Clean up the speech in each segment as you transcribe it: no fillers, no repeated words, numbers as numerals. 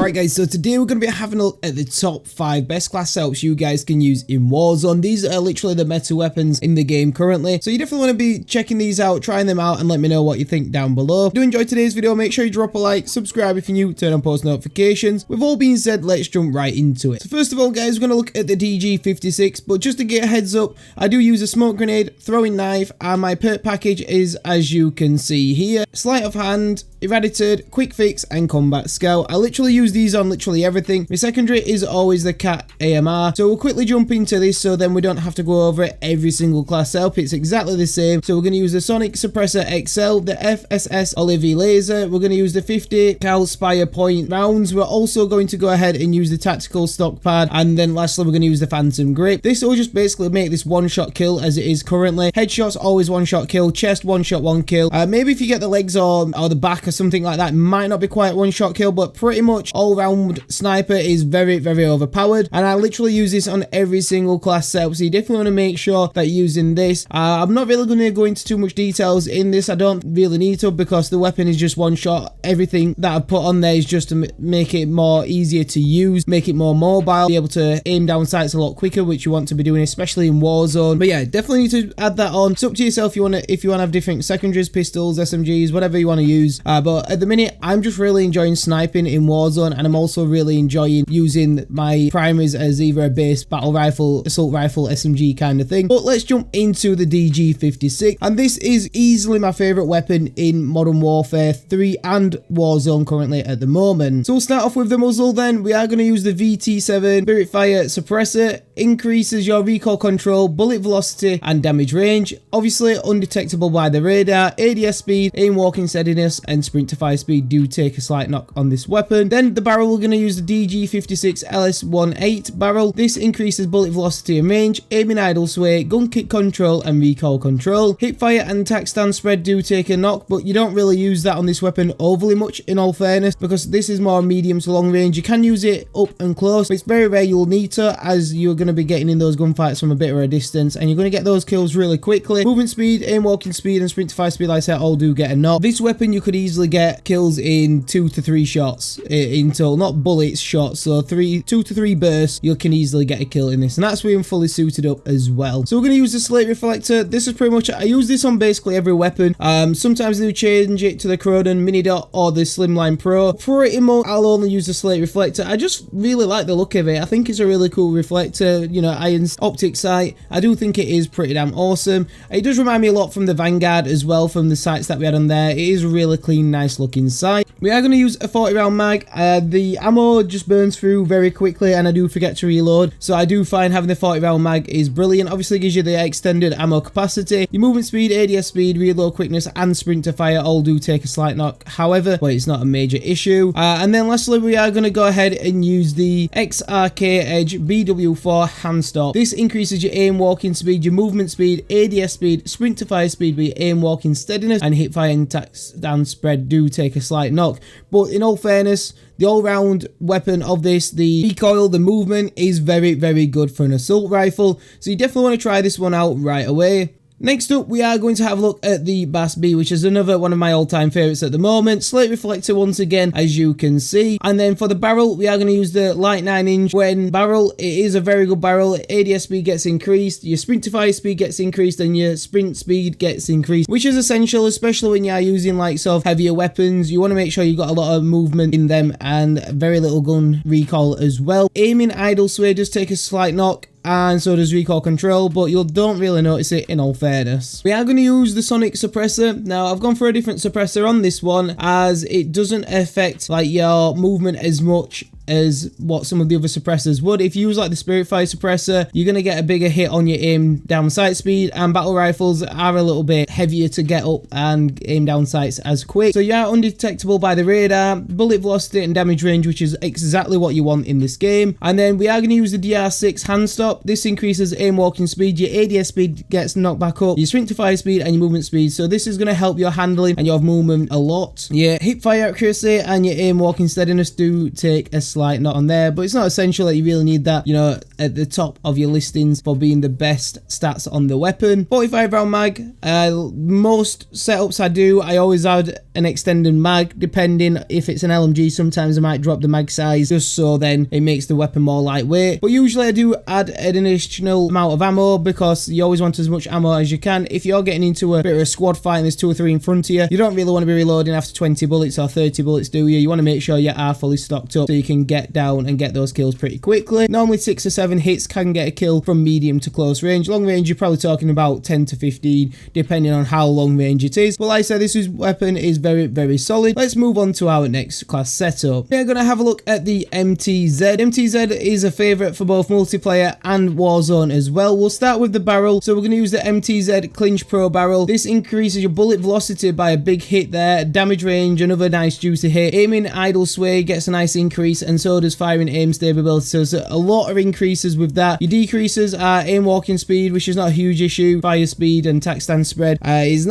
Alright guys, so today we're going to be having a look at the top 5 best class setups you guys can use in Warzone. These are literally the meta weapons in the game currently, so you definitely want to be checking these out, trying them out, and let me know what you think down below. If you do enjoy today's video, make sure you drop a like, subscribe if you're new, turn on post notifications. With all being said, let's jump right into it. So first of all guys, we're going to look at the DG56, but just to get a heads up, I do use a smoke grenade, throwing knife, and my perk package is, as you can see here, sleight of hand, eradicated, quick fix, and combat scout. I literally use these on literally everything. My secondary is always the cat AMR, so we'll quickly jump into this so then we don't have to go over every single class setup. It's exactly the same. So we're going to use the Sonic Suppressor XL, the FSS Olive laser, we're going to use the 50 cal Spire point rounds, we're also going to go ahead and use the tactical stock pad, and then lastly we're going to use the Phantom grip. This will just basically make this one shot kill as it is currently. Headshots always one shot kill, chest one shot one kill. Maybe if you get the legs or the back or something like that, it might not be quite one shot kill, but pretty much all round sniper is very overpowered, and I literally use this on every single class setup, so you definitely want to make sure that you're using this. I'm not really going to go into too much details in this. I don't really need to, because the weapon is just one shot. Everything that I've put on there is just to make it more easier to use, make it more mobile, be able to aim down sights a lot quicker, which you want to be doing, especially in Warzone. But yeah, definitely need to add that on. It's up to yourself if you want to have different secondaries, pistols, SMGs, whatever you want to use. But at the minute, I'm just really enjoying sniping in Warzone, and I'm also really enjoying using my primaries as either a base battle rifle, assault rifle, SMG kind of thing. But let's jump into the DG56, and this is easily my favorite weapon in Modern Warfare 3 and Warzone currently at the moment. So we'll start off with the muzzle then. We are going to use the VT7 Spirit Fire Suppressor. Increases your recoil control, bullet velocity, and damage range. Obviously undetectable by the radar. ADS speed, aim walking steadiness, and sprint to fire speed do take a slight knock on this weapon. Then the barrel, we're going to use the DG56 LS18 barrel. This increases bullet velocity and range, aiming idle sway, gun kick control, and recoil control. Hip fire and attack stand spread do take a knock, but you don't really use that on this weapon overly much, in all fairness, because this is more medium to long range. You can use it up and close, but it's very rare you'll need to, as you're going to be getting in those gunfights from a bit of a distance, and you're going to get those kills really quickly. Movement speed, aim walking speed, and sprint to fire speed, like I said, all do get a knock. This weapon you could easily get kills in 2 to 3 shots in total, not bullets, shots. So 2 to 3 bursts, you can easily get a kill in this, and that's being fully suited up as well. So we're going to use the slate reflector. This is pretty much, I use this on basically every weapon. Sometimes they change it to the Croydon Mini Dot or the Slimline Pro. Pretty much I'll only use the slate reflector. I just really like the look of it. I think it's a really cool reflector, you know, Iron's optic sight. I do think it is pretty damn awesome. It does remind me a lot from the Vanguard as well, from the sights that we had on there. It is a really clean, nice looking sight. We are going to use a 40 round mag. The ammo just burns through very quickly, and I do forget to reload, so I do find having the 40 round mag is brilliant. Obviously gives you the extended ammo capacity. Your movement speed, ADS speed, reload quickness, and sprint to fire all do take a slight knock, however, but it's not a major issue. And then lastly, we are going to go ahead and use the XRK Edge BW4 hand stop. This increases your aim walking speed, your movement speed, ADS speed, sprint to fire speed, but your aim walking steadiness and hip fire and attack stand spread do take a slight knock. But in all fairness, the all-round weapon of this, the recoil, the movement, is very good for an assault rifle, so you definitely want to try this one out right away. Next up, we are going to have a look at the Bass B, which is another one of my all-time favourites at the moment. Slate reflector once again, as you can see. And then for the barrel, we are going to use the light 9-inch When barrel. It is a very good barrel. ADS speed gets increased, your sprint to fire speed gets increased, and your sprint speed gets increased, which is essential, especially when you are using like sort of heavier weapons. You want to make sure you've got a lot of movement in them and very little gun recoil as well. Aiming idle sway does take a slight knock, and so does recoil control, but you don't really notice it in all fairness. We are going to use the Sonic Suppressor. Now I've gone for a different suppressor on this one, as it doesn't affect like your movement as much as what some of the other suppressors would. If you use like the Spirit Fire Suppressor, you're going to get a bigger hit on your aim down sight speed, and battle rifles are a little bit heavier to get up and aim down sights as quick. So you are undetectable by the radar, bullet velocity and damage range, which is exactly what you want in this game. And then we are going to use the DR6 hand stop. This increases aim walking speed, your ADS speed gets knocked back up, your sprint to fire speed and your movement speed. So this is going to help your handling and your movement a lot. Your hip fire accuracy and your aim walking steadiness do take a slight slight knock on there, but it's not essential that you really need that, you know, at the top of your listings for being the best stats on the weapon. 45 round mag. Most setups I do, I always add an extended mag. Depending if it's an LMG, sometimes I might drop the mag size just so then it makes the weapon more lightweight. But usually I do add an additional amount of ammo because you always want as much ammo as you can. If you're getting into a bit of a squad fight and there's 2 or 3 in front of you, you don't really want to be reloading after 20 bullets or 30 bullets, do you? You want to make sure you are fully stocked up so you can get down and get those kills pretty quickly. Normally 6 or 7 hits can get a kill from medium to close range. Long range, you're probably talking about 10 to 15 depending on how long range it is. But like I said, this weapon is very, very solid. Let's move on to our next class setup. We're going to have a look at the MTZ. MTZ is a favourite for both multiplayer and Warzone as well. We'll start with the barrel. So we're going to use the MTZ Clinch Pro barrel. This increases your bullet velocity by a big hit there. Damage range, another nice juicy hit. Aiming idle sway gets a nice increase, and so does firing aim stability. So there's a lot of increases with that. Your decreases are aim walking speed, which is not a huge issue. Fire speed and tac stance spread is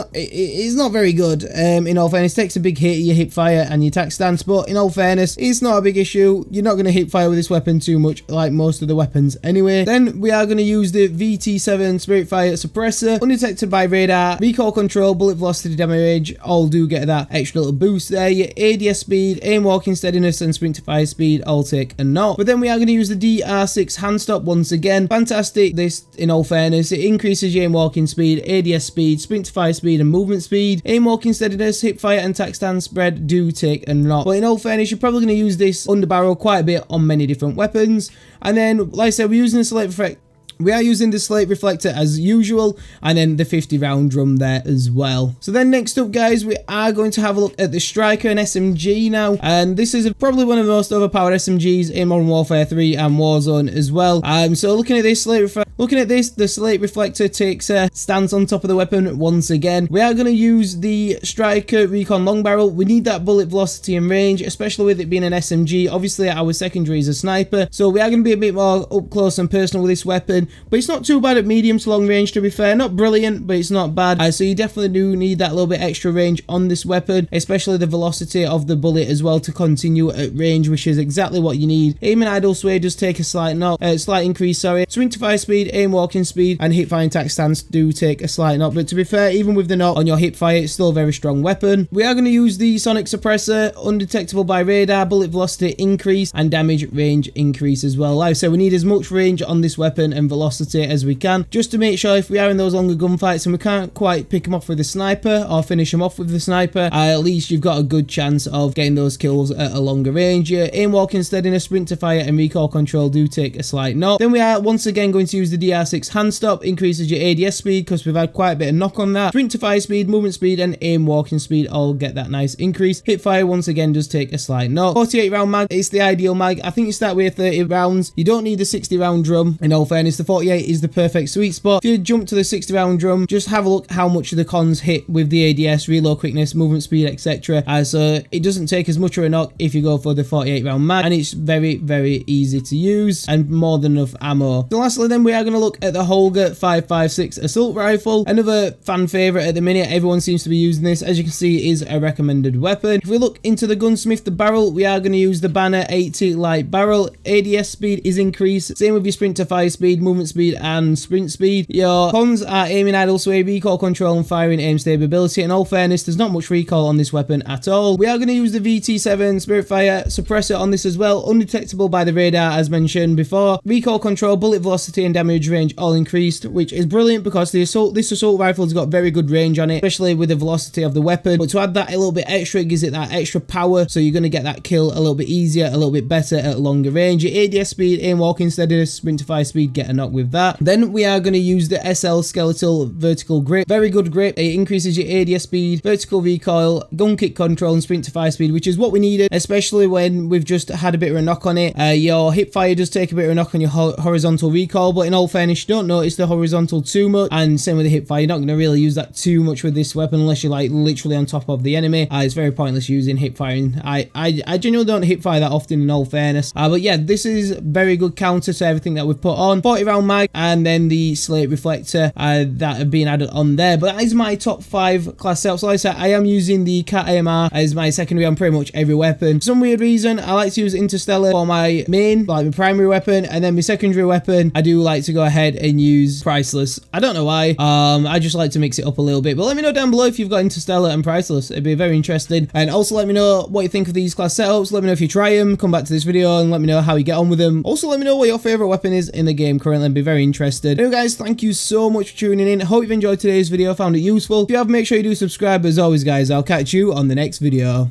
not very good. In all fairness, it takes a big hit, your hip fire and your tac stance, but in all fairness, it's not a big issue. You're not going to hip fire with this weapon too much like most of the weapons anyway. Then we are going to use the VT7 Spiritfire Suppressor. Undetected by radar, recoil control, bullet velocity, damage range, all do get that extra little boost there. Your ADS speed, aim walking steadiness and sprint to fire speed all take a knock. But then we are going to use the DR6 hand stop once again. Fantastic, this in all fairness. It increases your aim walking speed, ADS speed, sprint to fire speed and movement speed. Aim walking steadiness, hip fire and tac stance spread do take a knock. But in all fairness, you're probably going to use this under barrel quite a bit on many different weapons. And then, like I said, we're using the select effect. We are using the slate reflector as usual, and then the 50 round drum there as well. So then next up, guys, we are going to have a look at the Striker and SMG now, and this is probably one of the most overpowered SMGs in Modern Warfare 3 and Warzone as well. So looking at this the slate reflector takes a stance on top of the weapon once again. We are going to use the Striker Recon long barrel. We need that bullet velocity and range, especially with it being an SMG. Obviously, our secondary is a sniper, so we are going to be a bit more up close and personal with this weapon. But it's not too bad at medium to long range, to be fair. Not brilliant, but it's not bad. So you definitely do need that little bit extra range on this weapon, especially the velocity of the bullet as well to continue at range, which is exactly what you need. Aim and idle sway does take a slight increase, sorry. Swing to fire speed, aim walking speed, and hip fire and tac stance do take a slight knock. But to be fair, even with the knock on your hip fire, it's still a very strong weapon. We are going to use the sonic suppressor, undetectable by radar, bullet velocity increase, and damage range increase as well. Like I said, we need as much range on this weapon and velocity as we can, just to make sure if we are in those longer gunfights and we can't quite pick them off with the sniper or finish them off with the sniper, at least you've got a good chance of getting those kills at a longer range. Your aim walking steadiness, sprint to fire, and recoil control do take a slight knock. Then we are once again going to use the DR6 hand stop, increases your ADS speed because we've had quite a bit of knock on that. Sprint to fire speed, movement speed, and aim walking speed all get that nice increase. Hip fire once again does take a slight knock. 48 round mag, it's the ideal mag. I think you start with 30 rounds. You don't need the 60 round drum. In all fairness, the 48 is the perfect sweet spot. If you jump to the 60 round drum, just have a look how much the cons hit with the ADS, reload quickness, movement speed, etc. So it doesn't take as much of a knock if you go for the 48 round mag, and it's very, very easy to use and more than enough ammo. So lastly then, we are going to look at the Holger 556 assault rifle, another fan favorite at the minute. Everyone seems to be using this. As you can see, it is a recommended weapon. If we look into the gunsmith, the barrel, we are going to use the Banner 80 light barrel. ADS speed is increased, same with your sprint to fire speed, movement speed, and sprint speed. Your cons are aiming idle sway, recoil control, and firing aim stability. In all fairness, there's not much recoil on this weapon at all. We are going to use the VT7 Spiritfire Suppressor on this as well, undetectable by the radar as mentioned before. Recoil control, bullet velocity, and damage range all increased, which is brilliant because this assault rifle's got very good range on it, especially with the velocity of the weapon. But to add that a little bit extra, it gives it that extra power, so you're going to get that kill a little bit easier, a little bit better at longer range. Your ADS speed, aim walking steadiness, sprint to fire speed get a knock with that. Then we are going to use the SL Skeletal Vertical Grip. Very good grip. It increases your ADS speed, vertical recoil, gun kick control, and sprint to fire speed, which is what we needed, especially when we've just had a bit of a knock on it. Your hip fire does take a bit of a knock on your horizontal recoil, but in all fairness, you don't notice the horizontal too much, and same with the hip fire. You're not going to really use that too much with this weapon unless you're like literally on top of the enemy. It's very pointless using hip firing. I genuinely don't hip fire that often in all fairness. But yeah, this is very good counter to everything that we've put on. 40 round mag, and then the slate reflector that have been added on there. But that is my top 5 class setups. Like I said, I am using the Cat AMR as my secondary on pretty much every weapon. For some weird reason, I like to use Interstellar for my main, like my primary weapon, and then my secondary weapon, I do like to go ahead and use Priceless. I don't know why. I just like to mix it up a little bit. But let me know down below if you've got Interstellar and Priceless. It'd be very interesting. And also let me know what you think of these class setups. Let me know if you try them. Come back to this video and let me know how you get on with them. Also, let me know what your favorite weapon is in the game currently. I'd be very interested. Anyway, guys, thank you so much for tuning in. I hope you've enjoyed today's video, found it useful. If you have, make sure you do subscribe. As always, guys, I'll catch you on the next video.